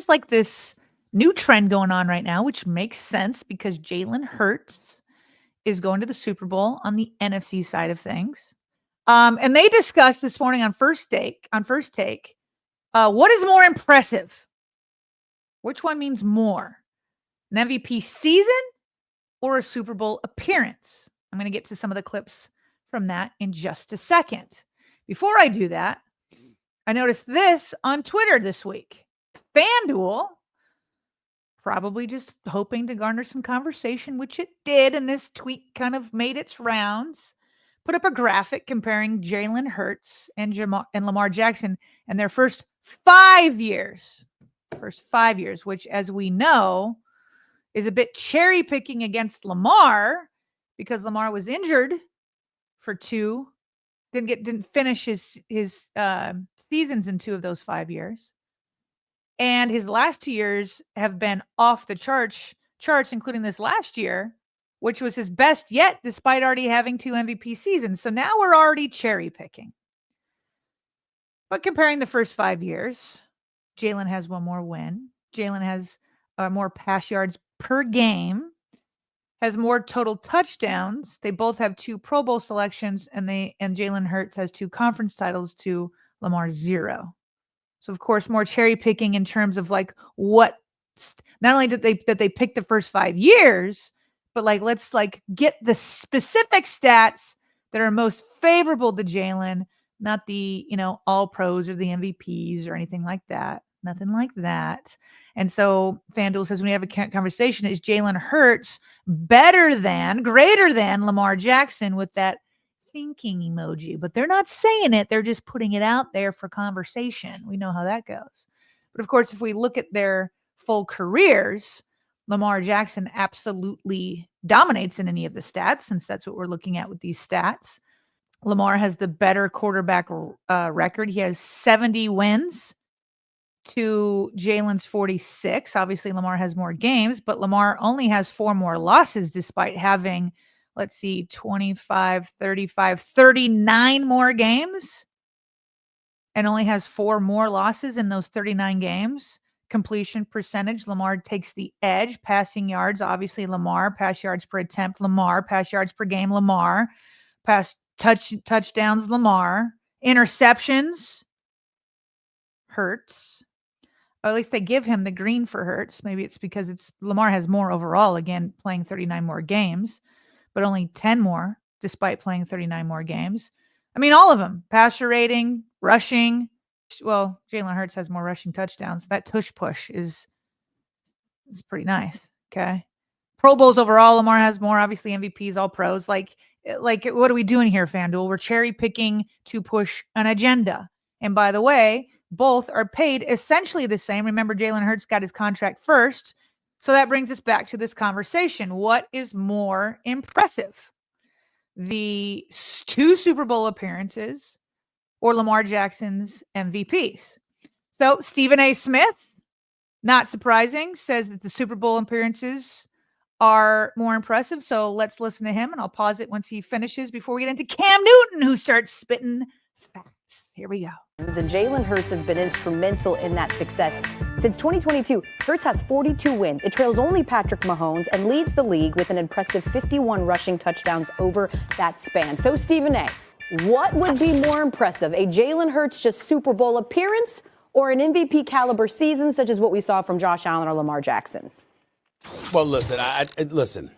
seems like this new trend going on right now, which makes sense because Jalen Hurts is going to the Super Bowl on the NFC side of things. And they discussed this morning on First Take, what is more impressive? Which one means more? An MVP season or a Super Bowl appearance? I'm going to get to some of the clips from that in just a second. Before I do that, I noticed this on Twitter this week. FanDuel, probably just hoping to garner some conversation, which it did, and this tweet kind of made its rounds, put up a graphic comparing Jalen Hurts and Lamar Jackson and their first 5 years. First 5 years, which, as we know, is a bit cherry picking against Lamar because Lamar was injured for 2, didn't finish his seasons in 2 of those 5 years, and his last 2 years have been off the charts, including this last year, which was his best yet, despite already having 2 MVP seasons. So now we're already cherry picking. But comparing the first 5 years, Jalen has 1 more win. Jalen has more pass yards per game, has more total touchdowns. They both have 2 Pro Bowl selections, and Jalen Hurts has 2 conference titles to Lamar's 0. So, of course, more cherry picking in terms of like what. Not only did they pick the first 5 years, but like let's like get the specific stats that are most favorable to Jalen, not the all pros or the MVPs or anything like that. Nothing like that. And so FanDuel says when we have a conversation, is Jalen Hurts greater than Lamar Jackson with that thinking emoji? But they're not saying it. They're just putting it out there for conversation. We know how that goes. But of course, if we look at their full careers, Lamar Jackson absolutely dominates in any of the stats, since that's what we're looking at with these stats. Lamar has the better quarterback record. He has 70 wins to Jalen's 46. Obviously, Lamar has more games, but Lamar only has 4 more losses despite having, 25, 35, 39 more games, and only has 4 more losses in those 39 games. Completion percentage, Lamar takes the edge. Passing yards, obviously Lamar. Pass yards per attempt, Lamar. Pass yards per game, Lamar. Pass touchdowns, Lamar. Interceptions, Hurts. Or at least they give him the green for Hurts. Maybe it's because Lamar has more overall, again, playing 39 more games, but only 10 more despite playing 39 more games. I mean, all of them. Passer rating, rushing. Well, Jalen Hurts has more rushing touchdowns. That tush push is pretty nice. Okay. Pro Bowls overall, Lamar has more. Obviously, MVPs, all pros. Like, what are we doing here, FanDuel? We're cherry picking to push an agenda. And by the way, both are paid essentially the same. Remember, Jalen Hurts got his contract first. So that brings us back to this conversation. What is more impressive? The 2 Super Bowl appearances or Lamar Jackson's MVPs? So Stephen A. Smith, not surprising, says that the Super Bowl appearances are more impressive. So let's listen to him, and I'll pause it once he finishes before we get into Cam Newton, who starts spitting facts. Here we go. And Jalen Hurts has been instrumental in that success. Since 2022, Hurts has 42 wins. It trails only Patrick Mahomes and leads the league with an impressive 51 rushing touchdowns over that span. So, Stephen A., what would be more impressive, a Jalen Hurts just Super Bowl appearance or an MVP caliber season such as what we saw from Josh Allen or Lamar Jackson? Well, listen,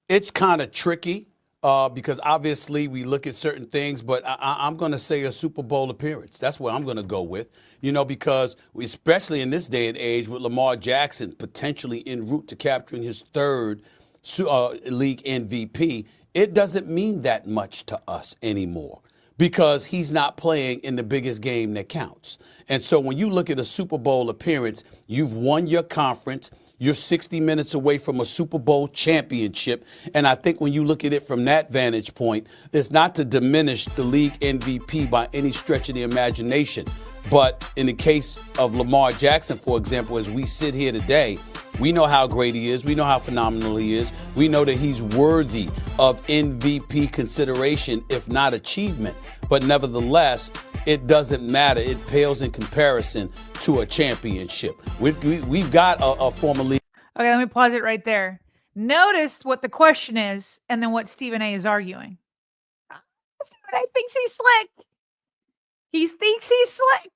it's kind of tricky. Because obviously we look at certain things, but I'm going to say a Super Bowl appearance. That's what I'm going to go with, because especially in this day and age with Lamar Jackson potentially en route to capturing his 3rd league MVP, it doesn't mean that much to us anymore because he's not playing in the biggest game that counts. And so when you look at a Super Bowl appearance, you've won your conference. You're 60 minutes away from a Super Bowl championship. And I think when you look at it from that vantage point, it's not to diminish the league MVP by any stretch of the imagination. But in the case of Lamar Jackson, for example, as we sit here today, we know how great he is. We know how phenomenal he is. We know that he's worthy of MVP consideration, if not achievement. But nevertheless, it doesn't matter. It pales in comparison to a championship. We've got a former league. Okay, let me pause it right there. Notice what the question is and then what Stephen A is arguing. Stephen A thinks he's slick. He thinks he's slick.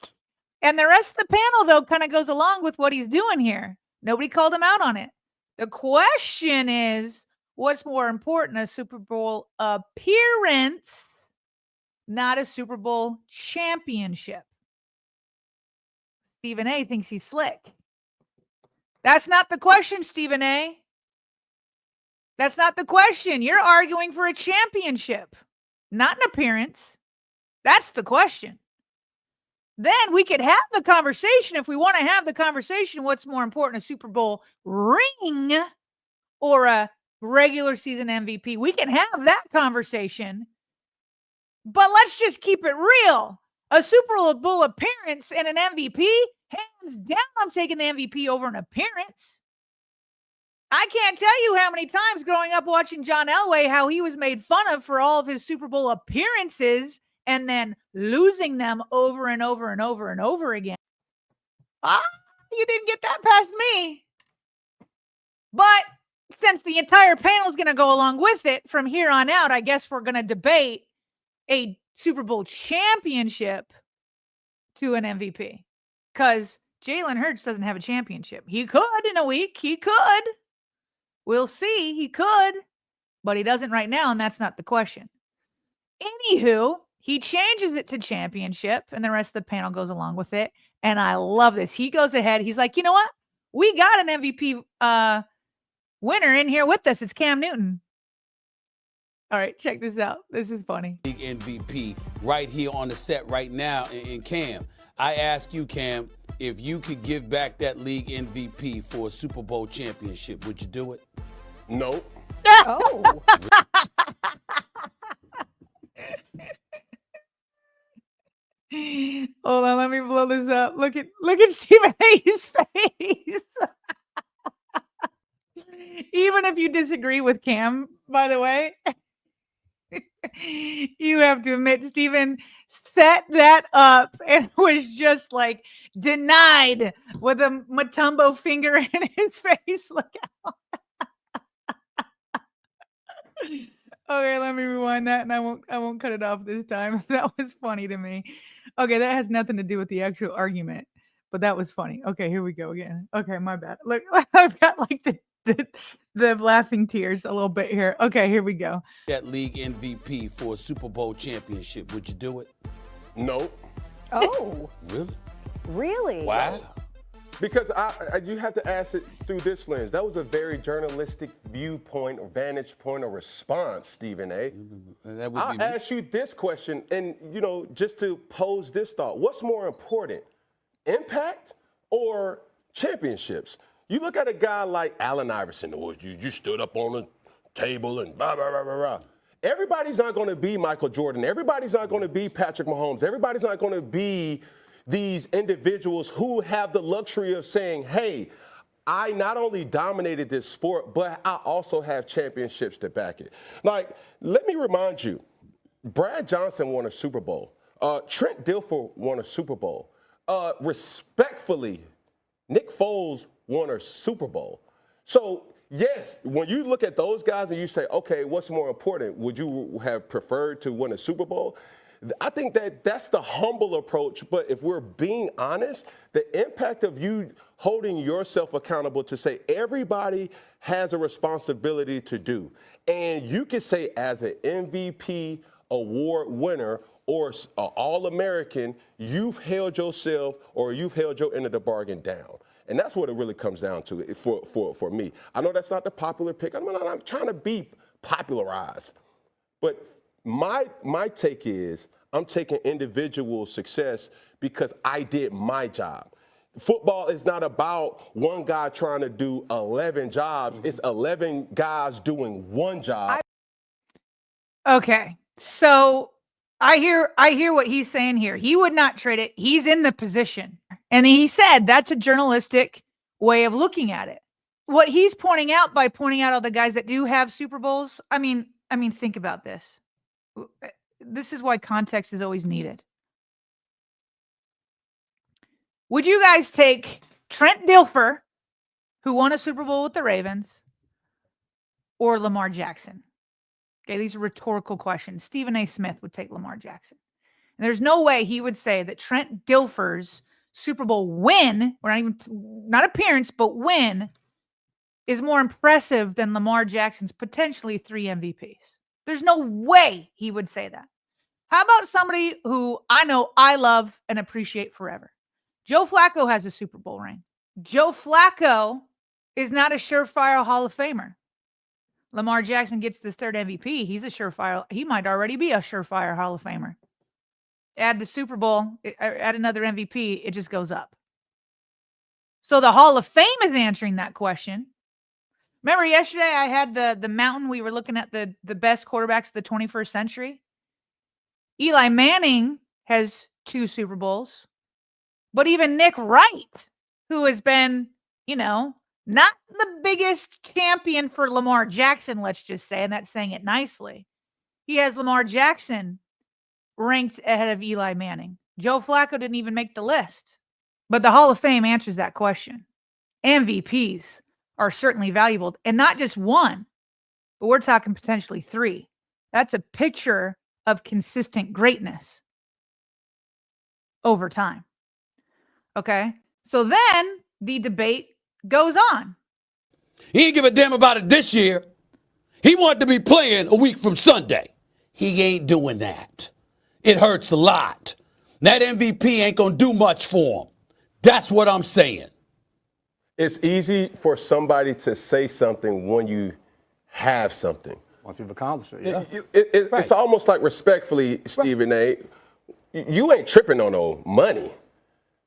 And the rest of the panel, though, kind of goes along with what he's doing here. Nobody called him out on it. The question is, what's more important, a Super Bowl appearance, not a Super Bowl championship? Stephen A thinks he's slick. That's not the question, Stephen A. That's not the question. You're arguing for a championship, not an appearance. That's the question. Then we could have the conversation if we want to have the conversation. What's more important, a Super Bowl ring or a regular season MVP? We can have that conversation. But let's just keep it real. A Super Bowl appearance and an MVP, hands down, I'm taking the MVP over an appearance. I can't tell you how many times growing up watching John Elway, how he was made fun of for all of his Super Bowl appearances and then losing them over and over and over and over again. You didn't get that past me. But since the entire panel is going to go along with it from here on out, I guess we're going to debate a Super Bowl championship to an MVP. Because Jalen Hurts doesn't have a championship. He could in a week. He could. We'll see. He could. But he doesn't right now, and that's not the question. Anywho, he changes it to championship, and the rest of the panel goes along with it. And I love this. He goes ahead. He's like, you know what? We got an MVP winner in here with us. It's Cam Newton. All right, check this out. This is funny. League MVP right here on the set right now in Cam. I ask you, Cam, if you could give back that league MVP for a Super Bowl championship, would you do it? No. Oh. Hold on, let me blow this up. Look at Stephen A's face. Even if you disagree with Cam, by the way, you have to admit Stephen set that up and was just like denied with a Matumbo finger in his face. Look out. Okay, let me rewind that, and I won't cut it off this time. That was funny to me. Okay, that has nothing to do with the actual argument, but that was funny. Okay, here we go again. Okay, my bad. Look, I've got like the laughing tears a little bit here. Okay, here we go. That league MVP for a Super Bowl championship, would you do it? No. Oh. Really? Really? Wow. Because you have to ask it through this lens. That was a very journalistic viewpoint or vantage point or response, Stephen A. That would I'll be me. ask you this question, and just to pose this thought: what's more important, impact or championships? You look at a guy like Allen Iverson, or you stood up on the table and blah blah blah blah blah. Everybody's not going to be Michael Jordan. Everybody's not going to be Patrick Mahomes. Everybody's not going to be these individuals who have the luxury of saying, hey, I not only dominated this sport, but I also have championships to back it. Like, let me remind you, Brad Johnson won a Super Bowl. Trent Dilfer won a Super Bowl. Respectfully, Nick Foles won a Super Bowl. So, yes, when you look at those guys and you say, okay, what's more important? Would you have preferred to win a Super Bowl? I think that's the humble approach, but if we're being honest, the impact of you holding yourself accountable to say everybody has a responsibility to do. And you could say as an MVP award winner or an All-American, you've held yourself or you've held your end of the bargain down. And that's what it really comes down to for me. I know that's not the popular pick. I'm trying to be popularized, but my take is I'm taking individual success because I did my job. Football is not about one guy trying to do 11 jobs. It's 11 guys doing one job. Okay, so I hear what he's saying here. He would not trade it. He's in the position. And he said that's a journalistic way of looking at it. What he's pointing out by pointing out all the guys that do have Super Bowls, I mean, think about this. This is why context is always needed. Would you guys take Trent Dilfer, who won a Super Bowl with the Ravens, or Lamar Jackson? Okay, these are rhetorical questions. Stephen A. Smith would take Lamar Jackson. And there's no way he would say that Trent Dilfer's Super Bowl win, or not appearance, but win, is more impressive than Lamar Jackson's potentially 3 MVPs. There's no way he would say that. How about somebody who I know I love and appreciate forever? Joe Flacco has a Super Bowl ring. Joe Flacco is not a surefire Hall of Famer. Lamar Jackson gets the 3rd MVP. He's a surefire. He might already be a surefire Hall of Famer. Add the Super Bowl, add another MVP, it just goes up. So the Hall of Fame is answering that question. Remember yesterday I had the mountain, we were looking at the best quarterbacks of the 21st century. Eli Manning has 2 Super Bowls. But even Nick Wright, who has been, not the biggest champion for Lamar Jackson, let's just say, and that's saying it nicely. He has Lamar Jackson ranked ahead of Eli Manning. Joe Flacco didn't even make the list. But the Hall of Fame answers that question. MVPs are certainly valuable, and not just 1, but we're talking potentially 3. That's a picture of consistent greatness over time. Okay? So then the debate goes on. He ain't give a damn about it this year. He wanted to be playing a week from Sunday. He ain't doing that. It hurts a lot. That MVP ain't going to do much for him. That's what I'm saying. It's easy for somebody to say something when you have something. Once you've accomplished it, yeah. It's almost like, respectfully, Stephen A., you ain't tripping on no money.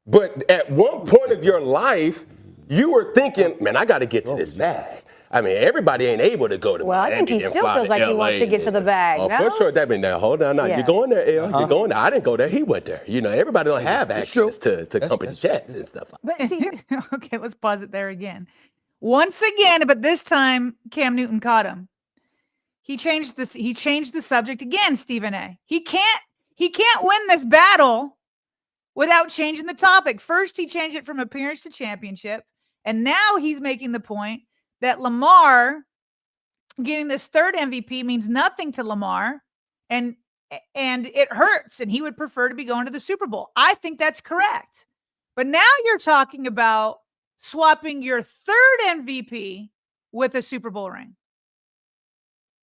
But at one point of your life, you were thinking, man, I got to get to this bag. I mean, everybody ain't able to go to Well, I think he still feels like he wants to get to the bag. Oh, no? for sure. That mean, now, hold on. Now, Yeah. you're going there, L. You're going there. I didn't go there. He went there. Everybody don't have access to company jets and stuff. But see, Okay, let's pause it there again. Once again, but this time Cam Newton caught him. He changed the subject again, Stephen A. He can't win this battle without changing the topic. First, he changed it from appearance to championship, and now he's making the point that Lamar getting this 3rd MVP means nothing to Lamar, and it hurts, and he would prefer to be going to the Super Bowl. I think that's correct. But now you're talking about swapping your 3rd MVP with a Super Bowl ring.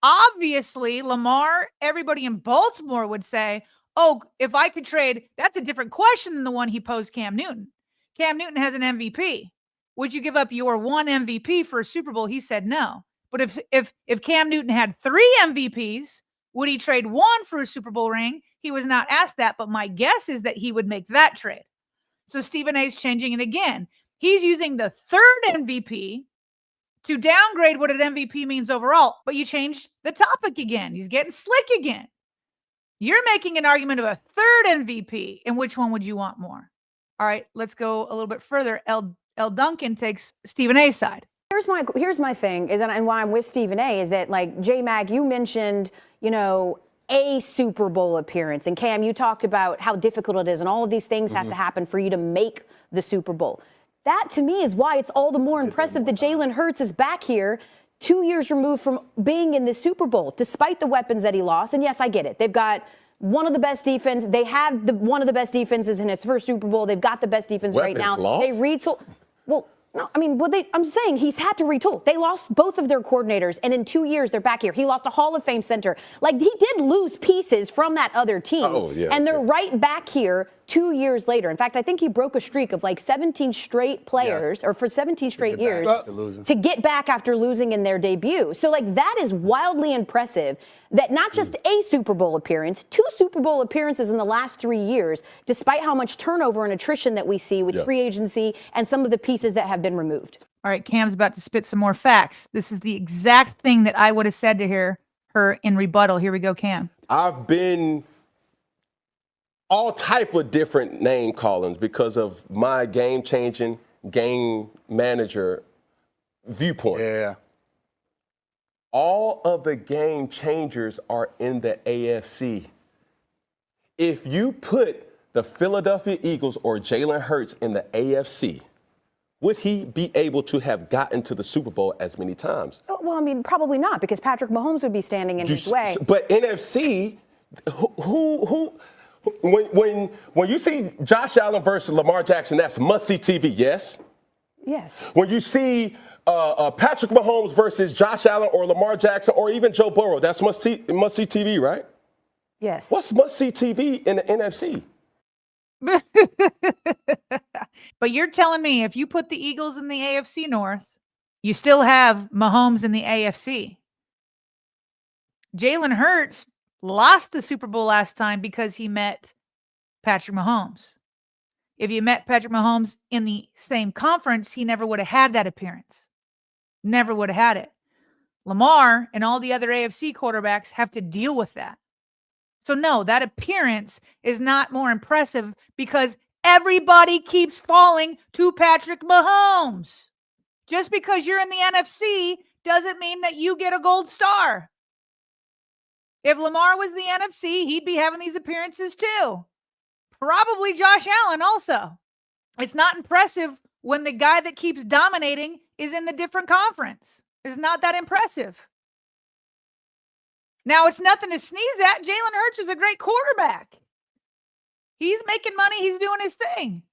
Obviously, Lamar, everybody in Baltimore would say, oh, if I could trade, that's a different question than the one he posed Cam Newton. Cam Newton has an MVP. Would you give up your 1 MVP for a Super Bowl? He said no. But if Cam Newton had 3 MVPs, would he trade 1 for a Super Bowl ring? He was not asked that, but my guess is that he would make that trade. So Stephen A. is changing it again. He's using the 3rd MVP to downgrade what an MVP means overall, but you changed the topic again. He's getting slick again. You're making an argument of a 3rd MVP, and which one would you want more? All right, let's go a little bit further. L. Duncan takes Stephen A.'s side. here's my thing is, and why I'm with Stephen A. is that, like, J-Mac, you mentioned, a Super Bowl appearance. And Cam, you talked about how difficult it is and all of these things have to happen for you to make the Super Bowl. That, to me, is why it's all the more impressive that Jalen Hurts is back here 2 years removed from being in the Super Bowl, despite the weapons that he lost. And yes, I get it. They've got one of the best defense. They have one of the best defenses in his first Super Bowl. They've got the best defense right now. Lost? They retool. Well, no, I mean, I'm saying he's had to retool. They lost both of their coordinators, and in 2 years, they're back here. He lost a Hall of Fame center. Like, he did lose pieces from that other team. Oh, yeah, and they're right back here 2 years later. In fact, I think he broke a streak of like 17 straight players, or for 17 straight years, to get back after losing in their debut. So, like, that is wildly impressive that not just a Super Bowl appearance, 2 Super Bowl appearances in the last 3 years, despite how much turnover and attrition that we see with free agency and some of the pieces that have been removed. All right, Cam's about to spit some more facts. This is the exact thing that I would have said to her in rebuttal. Here we go, Cam. I've been all type of different name callings because of my game-changing, game manager viewpoint. Yeah. All of the game changers are in the AFC. If you put the Philadelphia Eagles or Jalen Hurts in the AFC, would he be able to have gotten to the Super Bowl as many times? Well, I mean, probably not, because Patrick Mahomes would be standing in his way. But NFC, when you see Josh Allen versus Lamar Jackson, that's must-see TV, yes? Yes. When you see Patrick Mahomes versus Josh Allen or Lamar Jackson or even Joe Burrow, that's must-see TV, right? Yes. What's must-see TV in the NFC? But you're telling me if you put the Eagles in the AFC North, you still have Mahomes in the AFC. Jalen Hurts lost the Super Bowl last time because he met Patrick Mahomes. If you met Patrick Mahomes in the same conference, he never would have had that appearance. Never would have had it. Lamar and all the other AFC quarterbacks have to deal with that. So no, that appearance is not more impressive because everybody keeps falling to Patrick Mahomes. Just because you're in the NFC doesn't mean that you get a gold star. If Lamar was the NFC, he'd be having these appearances too. Probably Josh Allen also. It's not impressive when the guy that keeps dominating is in the different conference. It's not that impressive. Now, it's nothing to sneeze at. Jalen Hurts is a great quarterback. He's making money. He's doing his thing.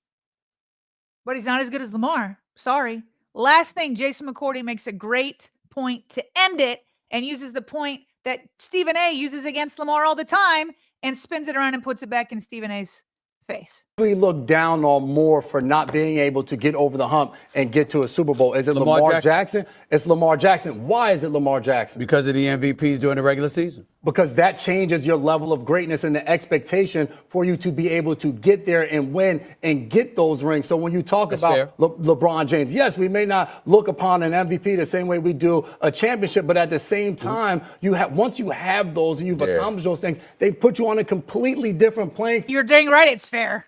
But he's not as good as Lamar. Sorry. Last thing, Jason McCourty makes a great point to end it and uses the point that Stephen A uses against Lamar all the time and spins it around and puts it back in Stephen A's face. We look down on Moore for not being able to get over the hump and get to a Super Bowl. Is it Lamar Jackson? It's Lamar Jackson. Why is it Lamar Jackson? Because of the MVPs during the regular season. Because that changes your level of greatness and the expectation for you to be able to get there and win and get those rings. So when you talk about LeBron James, yes, we may not look upon an MVP the same way we do a championship, but at the same time, once you have those and you've accomplished those things, they put you on a completely different playing field. You're dang right it's fair.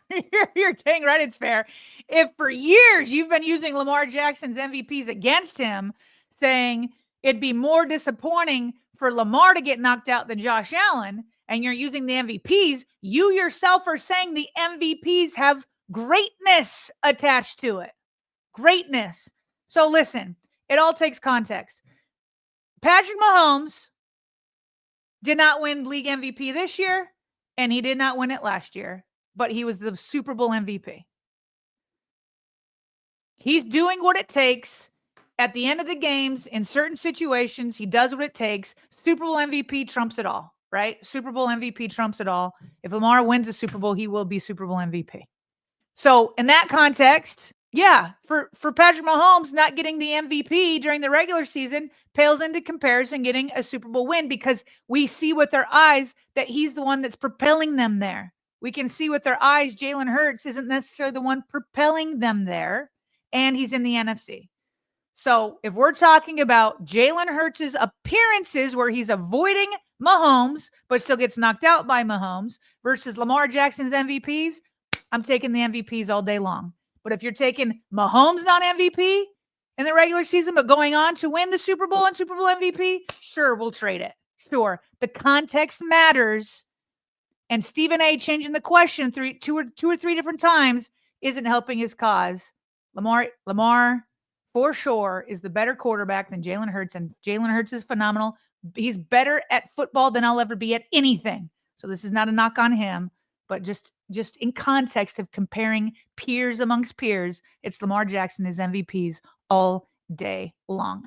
You're dang right it's fair. If for years you've been using Lamar Jackson's MVPs against him, saying it'd be more disappointing for Lamar to get knocked out than Josh Allen, and you're using the MVPs, you yourself are saying the MVPs have greatness attached to it. Greatness. So listen, it all takes context. Patrick Mahomes did not win league MVP this year, and he did not win it last year, but he was the Super Bowl MVP. He's doing what it takes. At the end of the games, in certain situations, he does what it takes. Super Bowl MVP trumps it all, right? Super Bowl MVP trumps it all. If Lamar wins a Super Bowl, he will be Super Bowl MVP. So in that context, yeah, for Patrick Mahomes, not getting the MVP during the regular season pales into comparison getting a Super Bowl win, because we see with our eyes that he's the one that's propelling them there. We can see with our eyes Jalen Hurts isn't necessarily the one propelling them there, and he's in the NFC. So if we're talking about Jalen Hurts' appearances where he's avoiding Mahomes but still gets knocked out by Mahomes versus Lamar Jackson's MVPs, I'm taking the MVPs all day long. But if you're taking Mahomes non-MVP in the regular season but going on to win the Super Bowl and Super Bowl MVP, sure, we'll trade it. Sure. The context matters. And Stephen A changing the question two or three different times isn't helping his cause. Lamar for sure is the better quarterback than Jalen Hurts, and Jalen Hurts is phenomenal. He's better at football than I'll ever be at anything. So this is not a knock on him, but just in context of comparing peers amongst peers, it's Lamar Jackson, his MVPs all day long.